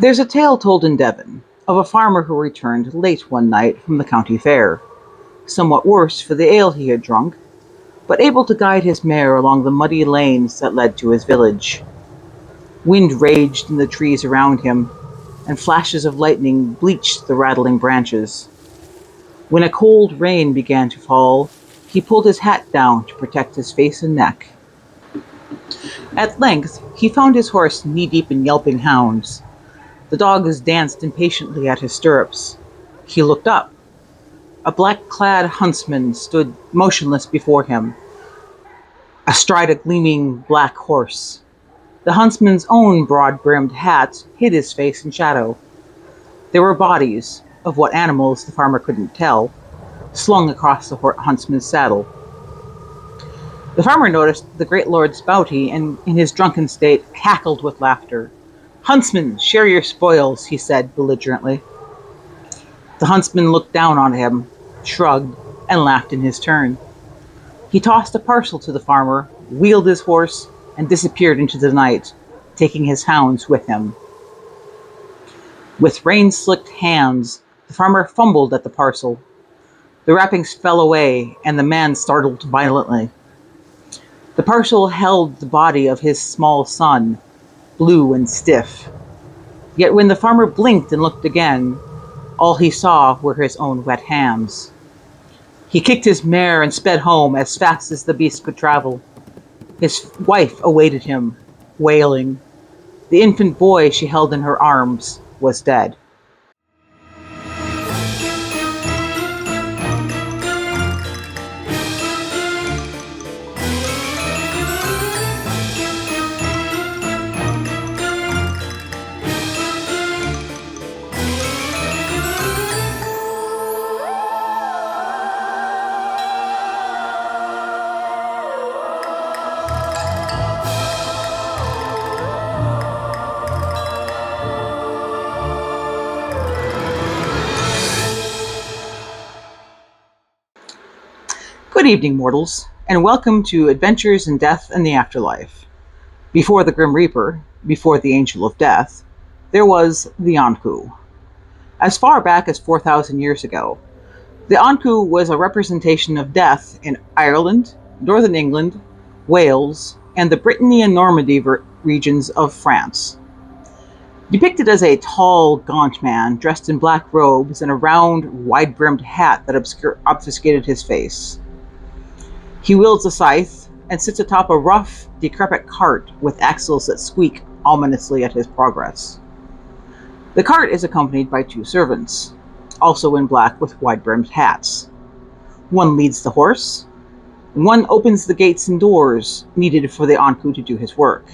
There's a tale told in Devon of a farmer who returned late one night from the county fair, somewhat worse for the ale he had drunk, but able to guide his mare along the muddy lanes that led to his village. Wind raged in the trees around him, and flashes of lightning bleached the rattling branches. When a cold rain began to fall, he pulled his hat down to protect his face and neck. At length, he found his horse knee-deep in yelping hounds. The dogs danced impatiently at his stirrups. He looked up. A black-clad huntsman stood motionless before him, astride a gleaming black horse. The huntsman's own broad-brimmed hat hid his face in shadow. There were bodies, of what animals the farmer couldn't tell, slung across the huntsman's saddle. The farmer noticed the great lord's bounty and, in his drunken state, cackled with laughter. "Huntsman, share your spoils," he said belligerently. The huntsman looked down on him, shrugged, and laughed in his turn. He tossed a parcel to the farmer, wheeled his horse, and disappeared into the night, taking his hounds with him. With rain-slicked hands, the farmer fumbled at the parcel. The wrappings fell away, and the man startled violently. The parcel held the body of his small son, blue and stiff. Yet when the farmer blinked and looked again, all he saw were his own wet hands. He kicked his mare and sped home as fast as the beast could travel. His wife awaited him, wailing. The infant boy she held in her arms was dead. Good evening, mortals, and welcome to Adventures in Death and the Afterlife. Before the Grim Reaper, before the Angel of Death, there was the Ankou. As far back as 4,000 years ago, the Ankou was a representation of death in Ireland, Northern England, Wales, and the Brittany and Normandy regions of France. Depicted as a tall, gaunt man dressed in black robes and a round, wide-brimmed hat that obfuscated his face. He wields a scythe and sits atop a rough, decrepit cart with axles that squeak ominously at his progress. The cart is accompanied by two servants, also in black with wide-brimmed hats. One leads the horse, and one opens the gates and doors needed for the Ankou to do his work.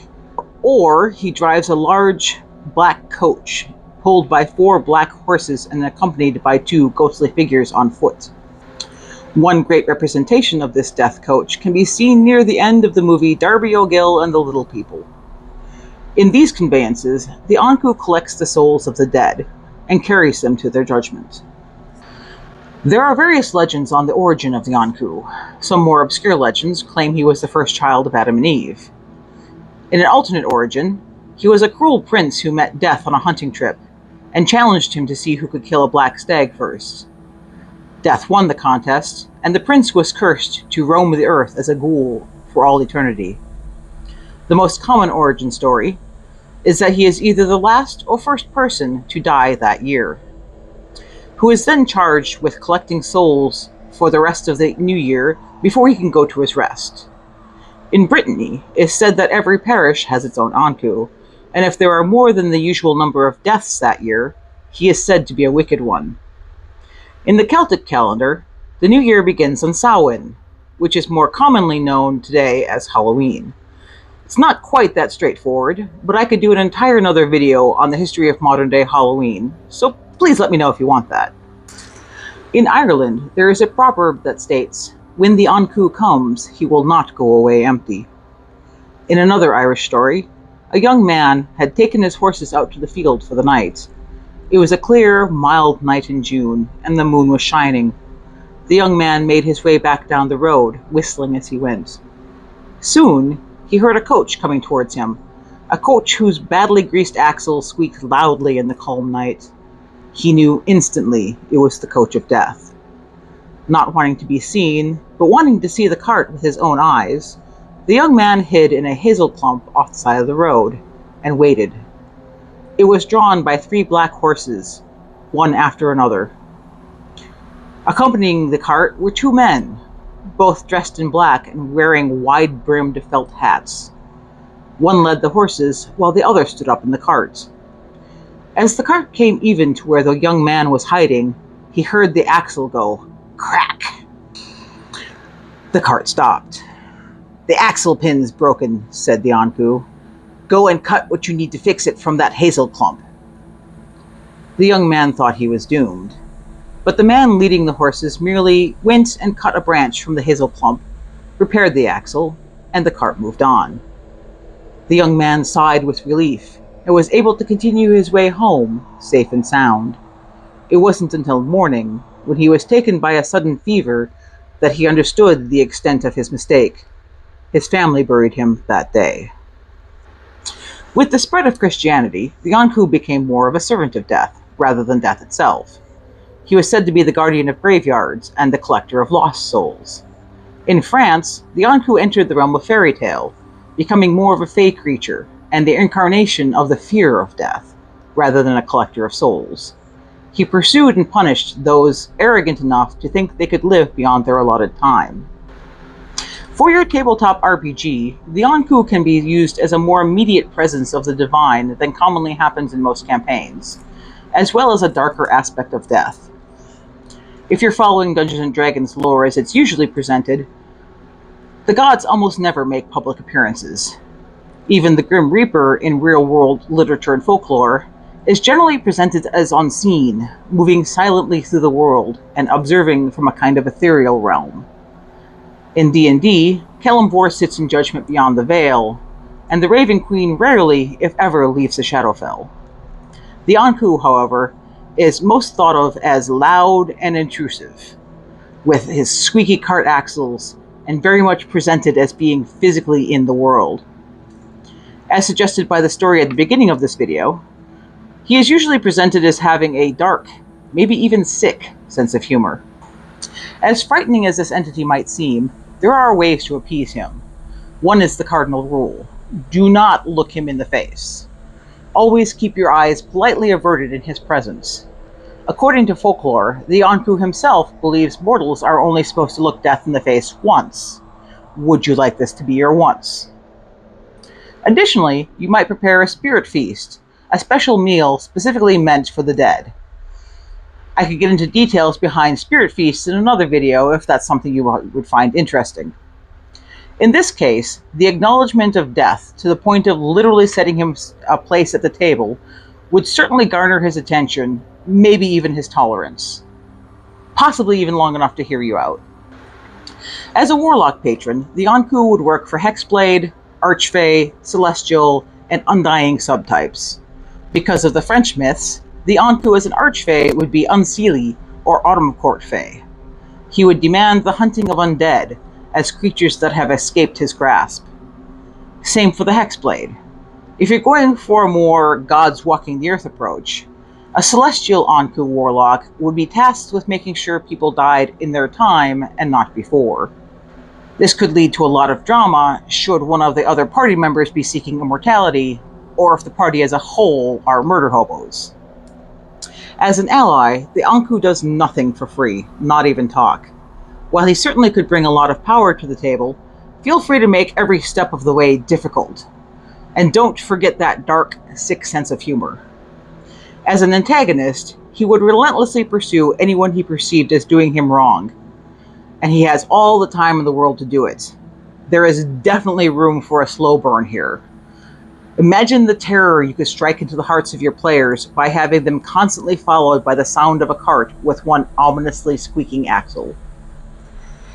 Or he drives a large black coach pulled by four black horses and accompanied by two ghostly figures on foot. One great representation of this death coach can be seen near the end of the movie Darby O'Gill and the Little People. In these conveyances, the Ankou collects the souls of the dead and carries them to their judgment. There are various legends on the origin of the Ankou. Some more obscure legends claim he was the first child of Adam and Eve. In an alternate origin, he was a cruel prince who met death on a hunting trip and challenged him to see who could kill a black stag first. Death won the contest, and the prince was cursed to roam the earth as a ghoul for all eternity. The most common origin story is that he is either the last or first person to die that year, who is then charged with collecting souls for the rest of the new year before he can go to his rest. In Brittany, it is said that every parish has its own Ankou, and if there are more than the usual number of deaths that year, he is said to be a wicked one. In the Celtic calendar, the new year begins on Samhain, which is more commonly known today as Halloween. It's not quite that straightforward, but I could do an entire another video on the history of modern-day Halloween, so please let me know if you want that. In Ireland, there is a proverb that states, "When the Ankou comes, he will not go away empty." In another Irish story, a young man had taken his horses out to the field for the night. It was a clear, mild night in June, and the moon was shining. The young man made his way back down the road, whistling as he went. Soon, he heard a coach coming towards him, A coach whose badly greased axle squeaked loudly in the calm night. He knew instantly it was the coach of death. Not wanting to be seen, but wanting to see the cart with his own eyes, the young man hid in a hazel clump off the side of the road and waited. It was drawn by 3 black horses, one after another. Accompanying the cart were 2 men, both dressed in black and wearing wide-brimmed felt hats. One led the horses, while the other stood up in the cart. As the cart came even to where the young man was hiding, he heard the axle go crack. The cart stopped. "The axle pin's broken," said the Ankou. "Go and cut what you need to fix it from that hazel clump." The young man thought he was doomed, but the man leading the horses merely went and cut a branch from the hazel clump, repaired the axle, and the cart moved on. The young man sighed with relief and was able to continue his way home, safe and sound. It wasn't until morning, when he was taken by a sudden fever, that he understood the extent of his mistake. His family buried him that day. With the spread of Christianity, the Ankou became more of a servant of death, rather than death itself. He was said to be the guardian of graveyards and the collector of lost souls. In France, the Ankou entered the realm of fairy tale, becoming more of a fey creature and the incarnation of the fear of death, rather than a collector of souls. He pursued and punished those arrogant enough to think they could live beyond their allotted time. For your tabletop RPG, the Ankou can be used as a more immediate presence of the divine than commonly happens in most campaigns, as well as a darker aspect of death. If you're following Dungeons & Dragons lore as it's usually presented, the gods almost never make public appearances. Even the Grim Reaper in real-world literature and folklore is generally presented as unseen, moving silently through the world and observing from a kind of ethereal realm. In D&D, Kelemvor sits in judgment beyond the veil, and the Raven Queen rarely, if ever, leaves the Shadowfell. The Ankou, however, is most thought of as loud and intrusive, with his squeaky cart axles, and very much presented as being physically in the world. As suggested by the story at the beginning of this video, he is usually presented as having a dark, maybe even sick, sense of humor. As frightening as this entity might seem, there are ways to appease him. One is the cardinal rule: do not look him in the face. Always keep your eyes politely averted in his presence. According to folklore, the Ankou himself believes mortals are only supposed to look death in the face once. Would you like this to be your once? Additionally, you might prepare a spirit feast, a special meal specifically meant for the dead. I could get into details behind spirit feasts in another video if that's something you would find interesting. In this case, the acknowledgement of death to the point of literally setting him a place at the table would certainly garner his attention, maybe even his tolerance. Possibly even long enough to hear you out. As a warlock patron, the Ankou would work for Hexblade, Archfey, Celestial, and Undying subtypes. Because of the French myths, the Ankou as an Archfey would be Unseelie or Autumn Court Fey. He would demand the hunting of undead as creatures that have escaped his grasp. Same for the Hexblade. If you're going for a more gods walking the earth approach, a Celestial Ankou warlock would be tasked with making sure people died in their time and not before. This could lead to a lot of drama should one of the other party members be seeking immortality, or if the party as a whole are murder hobos. As an ally, the Ankou does nothing for free, not even talk. While he certainly could bring a lot of power to the table, feel free to make every step of the way difficult. And don't forget that dark, sick sense of humor. As an antagonist, he would relentlessly pursue anyone he perceived as doing him wrong, and he has all the time in the world to do it. There is definitely room for a slow burn here. Imagine the terror you could strike into the hearts of your players by having them constantly followed by the sound of a cart with one ominously squeaking axle.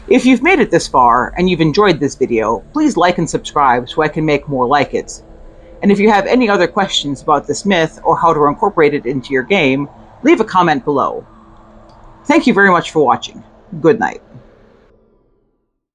If you've made it this far and you've enjoyed this video, please like and subscribe so I can make more like it. And if you have any other questions about this myth or how to incorporate it into your game, leave a comment below. Thank you very much for watching. Good night.